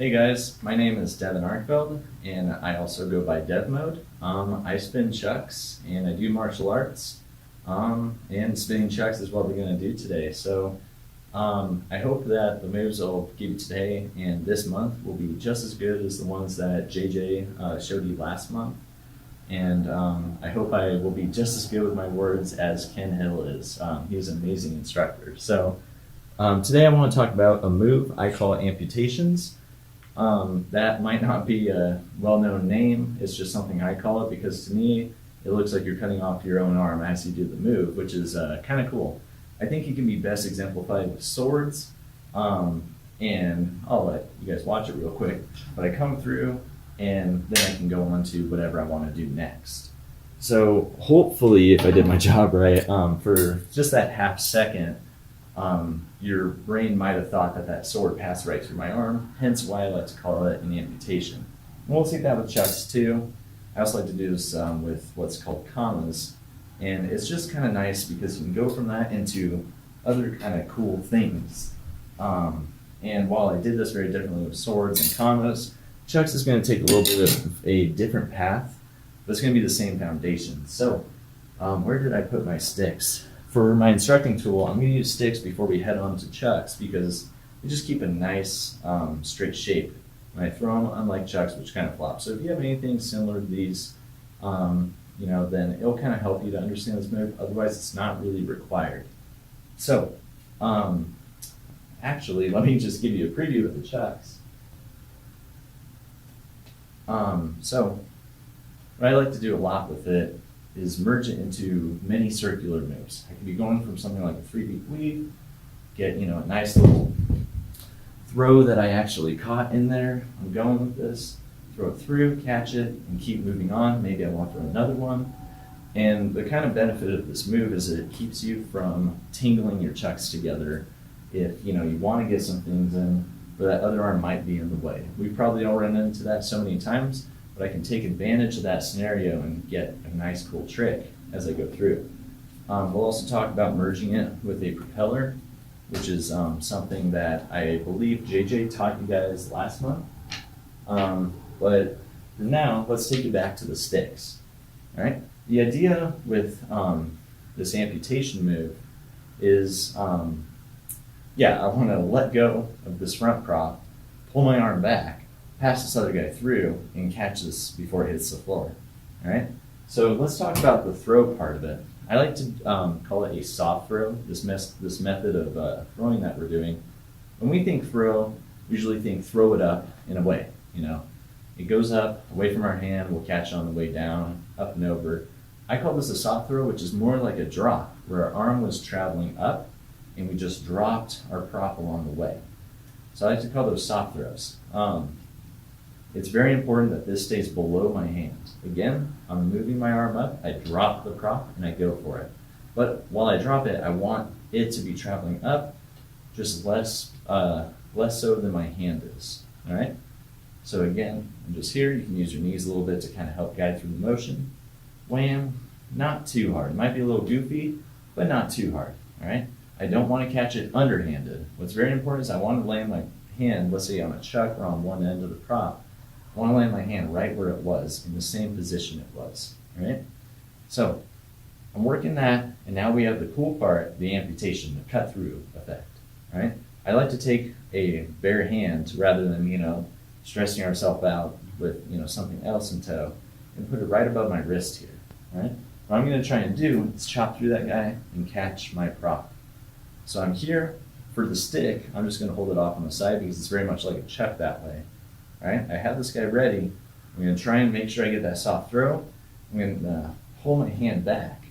Hey guys, my name is Devin Arkfeld, and I also go by Devmode. I spin chucks and I do martial arts, and spinning chucks is what we're going to do today. I hope that the moves I'll give you today and this month will be just as good as the ones that JJ showed you last month. And I hope I will be just as good with my words as Ken Hill is. He's an amazing instructor. Today I want to talk about a move I call amputations. That might not be a well-known name. It's just something I call it because to me, it looks like you're cutting off your own arm as you do the move, which is kind of cool. I think it can be best exemplified with swords. And I'll let you guys watch it real quick. But I come through and then I can go on to whatever I want to do next. So hopefully, if I did my job right, for just that half second, your brain might have thought that sword passed right through my arm, hence why I like to call it an amputation. And we'll see that with chucks too. I also like to do this with what's called commas, and it's just kind of nice because you can go from that into other kind of cool things. And while I did this very differently with swords and commas, chucks is going to take a little bit of a different path, but it's going to be the same foundation. So where did I put my sticks? For my instructing tool, I'm going to use sticks before we head on to chucks because they just keep a nice straight shape when I throw them, unlike chucks, which kind of flop. So if you have anything similar to these, then it'll kind of help you to understand this move. Otherwise, it's not really required. So actually, let me just give you a preview of the chucks. So what I like to do a lot with it is merge it into many circular moves. I could be going from something like a 3-beat weave, get a nice little throw that I actually caught in there. I'm going with this, throw it through, catch it, and keep moving on. Maybe I want to throw another one. And the kind of benefit of this move is that it keeps you from tingling your chucks together if you want to get some things in, but that other arm might be in the way. We probably all run into that so many times, but I can take advantage of that scenario and get a nice cool trick as I go through. We'll also talk about merging it with a propeller, which is something that I believe JJ taught you guys last month. But for now, let's take it back to the sticks. All right. The idea with this amputation move is, I want to let go of this front prop, pull my arm back, pass this other guy through, and catch this before it hits the floor. All right. So let's talk about the throw part of it. I like to call it a soft throw. This method of throwing that we're doing. When we think throw, we usually think throw it up and away. It goes up away from our hand. We'll catch it on the way down, up and over. I call this a soft throw, which is more like a drop, where our arm was traveling up, and we just dropped our prop along the way. So I like to call those soft throws. It's very important that this stays below my hand. Again, I'm moving my arm up, I drop the prop, and I go for it. But while I drop it, I want it to be traveling up, just less so than my hand is. All right? So again, I'm just here. You can use your knees a little bit to kind of help guide through the motion. Wham, not too hard. It might be a little goofy, but not too hard. All right? I don't want to catch it underhanded. What's very important is I want to land my hand, let's say on a chuck or on one end of the prop. I want to land my hand right where it was, in the same position it was. All right? So I'm working that, and now we have the cool part, the amputation, the cut through effect. All right? I like to take a bare hand rather than, stressing ourselves out with, something else in tow, and put it right above my wrist here. All right? What I'm going to try and do is chop through that guy and catch my prop. So I'm here for the stick. I'm just going to hold it off on the side because it's very much like a chuck that way. All right, I have this guy ready. I'm going to try and make sure I get that soft throw. I'm going to pull my hand back.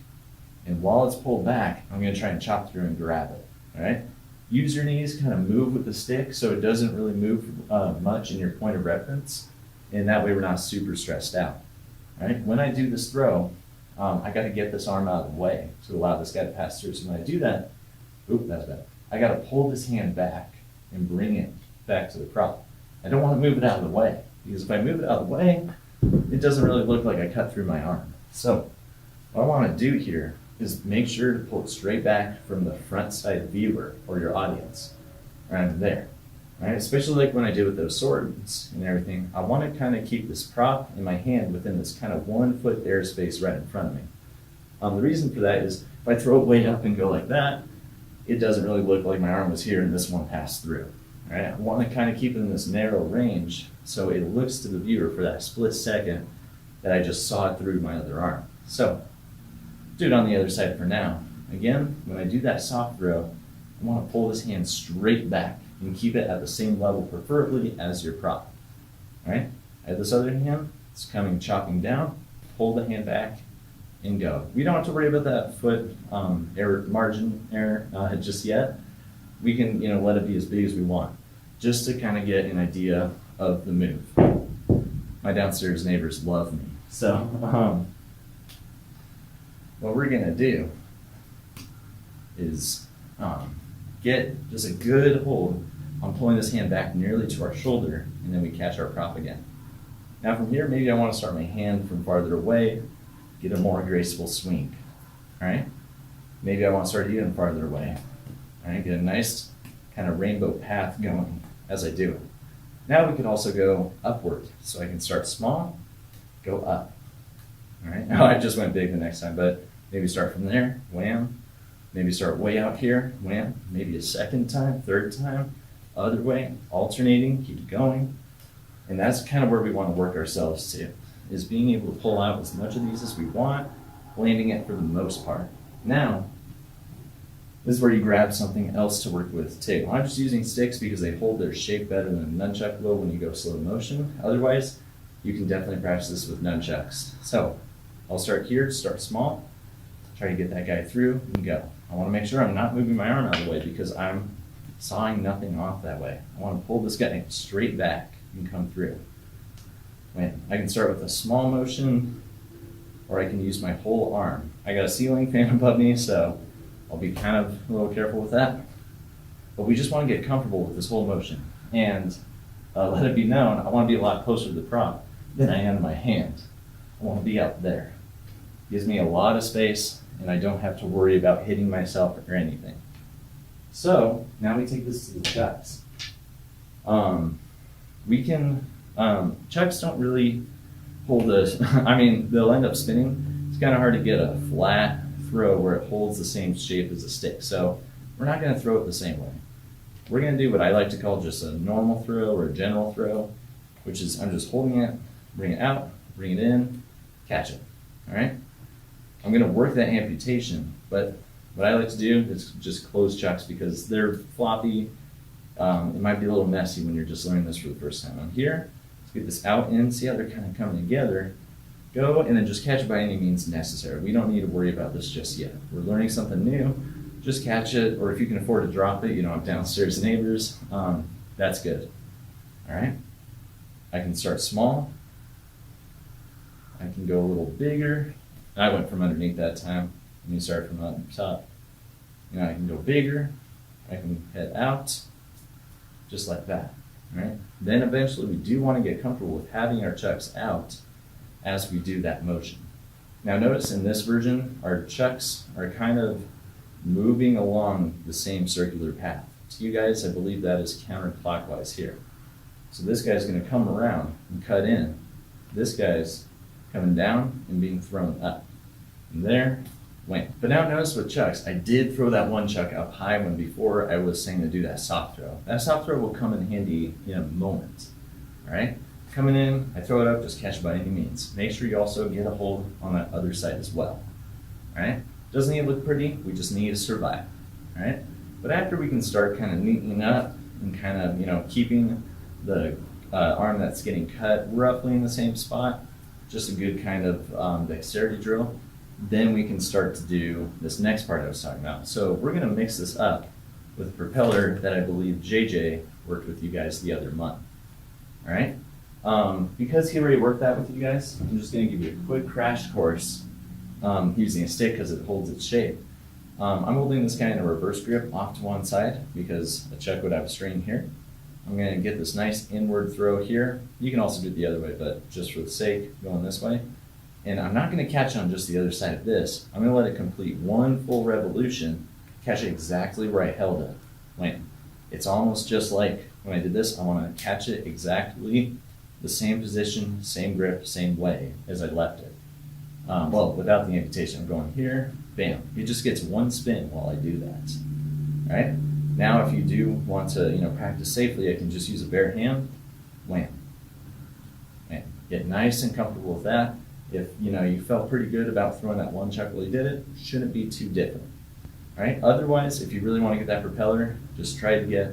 And while it's pulled back, I'm going to try and chop through and grab it. All right? Use your knees, kind of move with the stick so it doesn't really move much in your point of reference. And that way we're not super stressed out. All right? When I do this throw, I got to get this arm out of the way to allow this guy to pass through. So when I do that, that's bad. I got to pull this hand back and bring it back to the prop. I don't want to move it out of the way because if I move it out of the way, it doesn't really look like I cut through my arm. So what I want to do here is make sure to pull it straight back from the front side viewer or your audience, around there. right? Especially like when I did with those swords and everything, I want to kind of keep this prop in my hand within this kind of 1 foot airspace right in front of me. The reason for that is if I throw it way up and go like that, it doesn't really look like my arm was here and this one passed through. Right? I want to kind of keep it in this narrow range so it looks to the viewer for that split second that I just saw it through my other arm. So, do it on the other side for now. Again, when I do that soft throw, I want to pull this hand straight back and keep it at the same level, preferably as your prop. All right? I have this other hand, it's coming chopping down, pull the hand back, and go. We don't have to worry about that foot margin error just yet. We can let it be as big as we want, just to kind of get an idea of the move. My downstairs neighbors love me. So what we're gonna do is get just a good hold on pulling this hand back nearly to our shoulder, and then we catch our prop again. Now from here, maybe I want to start my hand from farther away, get a more graceful swing. All right? Maybe I want to start even farther away. All right, get a nice kind of rainbow path going as I do it. Now we can also go upward. So I can start small, go up. All right, now I just went big the next time, but maybe start from there, wham. Maybe start way out here, wham. Maybe a second time, third time, other way, alternating, keep going. And that's kind of where we want to work ourselves to, is being able to pull out as much of these as we want, landing it for the most part. Now, this is where you grab something else to work with too. I'm just using sticks because they hold their shape better than a nunchuck will when you go slow motion. Otherwise, you can definitely practice this with nunchucks. So, I'll start here, start small, try to get that guy through and go. I want to make sure I'm not moving my arm out of the way because I'm sawing nothing off that way. I want to pull this guy straight back and come through. I can start with a small motion, or I can use my whole arm. I got a ceiling fan above me, so I'll be kind of a little careful with that. But we just want to get comfortable with this whole motion. And let it be known, I want to be a lot closer to the prop than I am to my hand. I want to be out there. Gives me a lot of space, and I don't have to worry about hitting myself or anything. So, now we take this to the chucks. Chucks don't really hold they'll end up spinning. It's kind of hard to get a flat throw where it holds the same shape as a stick. So we're not going to throw it the same way. We're going to do what I like to call just a normal throw or a general throw, which is I'm just holding it, bring it out, bring it in, catch it. All right? I'm going to work that amputation, but what I like to do is just close chucks because they're floppy. It might be a little messy when you're just learning this for the first time. I'm here. Let's get this out in. See how they're kind of coming together. Go and then just catch it by any means necessary. We don't need to worry about this just yet. We're learning something new. Just catch it, or if you can afford to drop it, you don't have downstairs neighbors, that's good. All right? I can start small. I can go a little bigger. I went from underneath that time. Let me start from up top. I can go bigger. I can head out, just like that. All right? Then eventually we do want to get comfortable with having our chucks out as we do that motion. Now notice in this version, our chucks are kind of moving along the same circular path. To you guys, I believe that is counterclockwise here. So this guy's going to come around and cut in. This guy's coming down and being thrown up. And there, went. But now notice with chucks, I did throw that one chuck up high when before I was saying to do that soft throw. That soft throw will come in handy in a moment. All right? Coming in, I throw it up, just catch it by any means. Make sure you also get a hold on that other side as well. All right? Doesn't need to look pretty, we just need to survive. All right? But after we can start kind of neatening up and kind of, keeping the arm that's getting cut roughly in the same spot, just a good kind of dexterity drill, then we can start to do this next part I was talking about. So we're going to mix this up with a propeller that I believe JJ worked with you guys the other month. All right? Because he already worked that with you guys, I'm just going to give you a quick crash course using a stick because it holds its shape. I'm holding this guy in a reverse grip off to one side because a chuck would have a strain here. I'm going to get this nice inward throw here. You can also do it the other way, but just for the sake, going this way. And I'm not going to catch on just the other side of this. I'm going to let it complete one full revolution, catch it exactly where I held it. It's almost just like when I did this, I want to catch it exactly the same position, same grip, same way as I left it. Well, without the amputation, I'm going here, bam. It just gets one spin while I do that. All right? Now, if you do want to, practice safely, I can just use a bare hand, wham. Wham. Get nice and comfortable with that. If, you felt pretty good about throwing that one chuck while you did it, shouldn't be too different. All right? Otherwise, if you really want to get that propeller, just try to get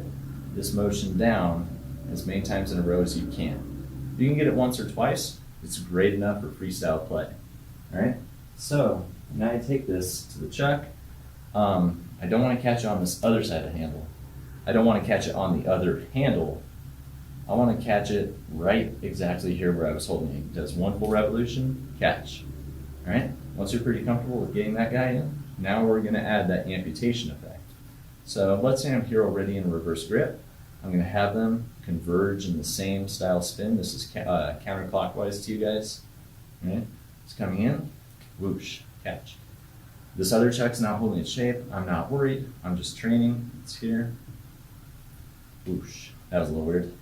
this motion down as many times in a row as you can. If you can get it once or twice, it's great enough for freestyle play. All right? So, now I take this to the chuck. I don't want to catch it on this other side of the handle. I don't want to catch it on the other handle. I want to catch it right exactly here where I was holding it. It does one full revolution, catch. All right? Once you're pretty comfortable with getting that guy in, now we're going to add that amputation effect. So let's say I'm here already in reverse grip. I'm going to have them converge in the same style spin. This is counterclockwise to you guys. All right? It's coming in, whoosh, catch. This other chuck's not holding its shape. I'm not worried. I'm just training. It's here. Whoosh. That was a little weird.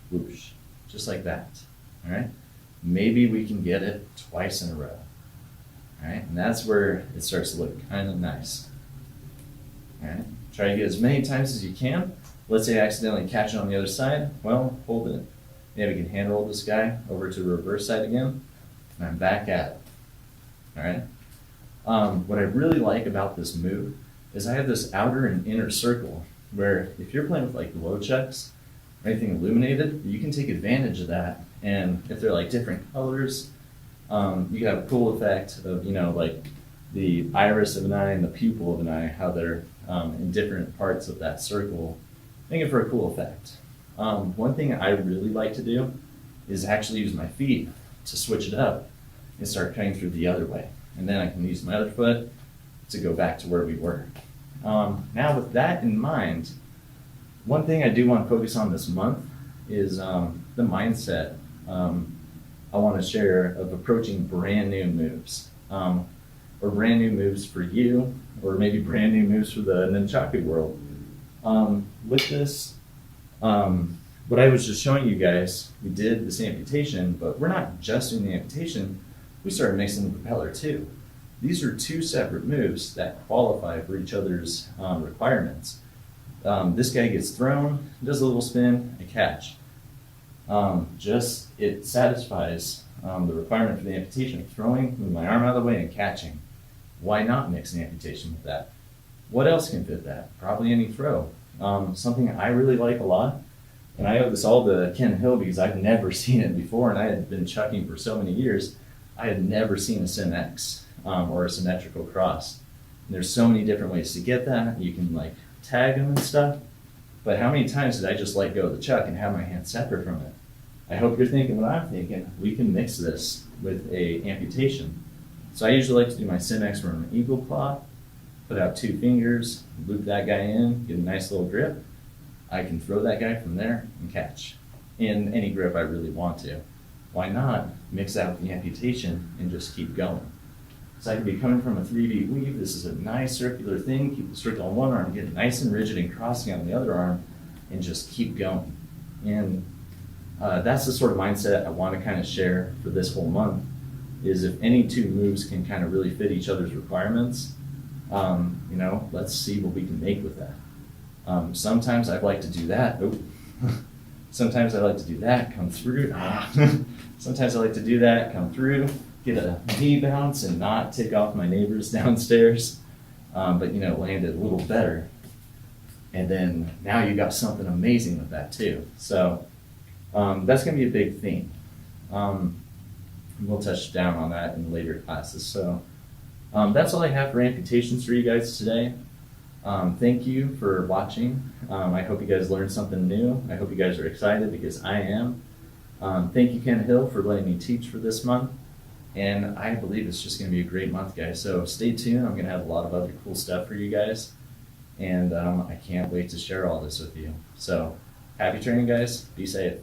Whoosh. Just like that. All right? Maybe we can get it twice in a row. All right? And that's where it starts to look kind of nice. All right? Try to get as many times as you can. Let's say I accidentally catch it on the other side. Well, hold it. Maybe we can hand roll this guy over to the reverse side again. And I'm back at it. All right? What I really like about this move is I have this outer and inner circle where if you're playing with like low chucks or anything illuminated, you can take advantage of that. And if they're like different colors, you have a cool effect of, like the iris of an eye and the pupil of an eye, how they're in different parts of that circle, make it for a cool effect. One thing I really like to do is actually use my feet to switch it up and start cutting through the other way. And then I can use my other foot to go back to where we were. Now with that in mind, one thing I do want to focus on this month is the mindset I want to share of approaching brand new moves. Or brand new moves for you, or maybe brand new moves for the nunchaku world. With this, what I was just showing you guys, we did this amputation, but we're not just doing the amputation, we started mixing the propeller too. These are two separate moves that qualify for each other's requirements. This guy gets thrown, does a little spin, a catch. It satisfies the requirement for the amputation of throwing, moving my arm out of the way, and catching. Why not mix an amputation with that? What else can fit that? Probably any throw. Something I really like a lot, and I owe this all to Ken Hill because I've never seen it before, and I had been chucking for so many years, I had never seen a Sim X or a symmetrical cross. And there's so many different ways to get that. You can like tag them and stuff, but how many times did I just let go of the chuck and have my hand separate from it? I hope you're thinking what I'm thinking. We can mix this with a amputation. So I usually like to do my Sim X from an eagle claw, put out two fingers, loop that guy in, get a nice little grip. I can throw that guy from there and catch in any grip I really want to. Why not mix out the amputation and just keep going? So I can be coming from a 3-beat weave. This is a nice circular thing. Keep the circle on one arm, get it nice and rigid and crossing on the other arm, and just keep going. And that's the sort of mindset I want to kind of share for this whole month, is if any two moves can kind of really fit each other's requirements, let's see what we can make with that. Sometimes I'd like to do that. Sometimes I like to do that, come through. Sometimes I like to do that, come through, get a knee bounce and not tick off my neighbors downstairs, but land it a little better. And then now you got something amazing with that too. So that's going to be a big theme. We'll touch down on that in later classes. So that's all I have for amputations for you guys today. Thank you for watching. I hope you guys learned something new. I hope you guys are excited because I am. Thank you, Ken Hill, for letting me teach for this month. And I believe it's just going to be a great month, guys. So stay tuned. I'm going to have a lot of other cool stuff for you guys. And I can't wait to share all this with you. So happy training, guys. Be safe.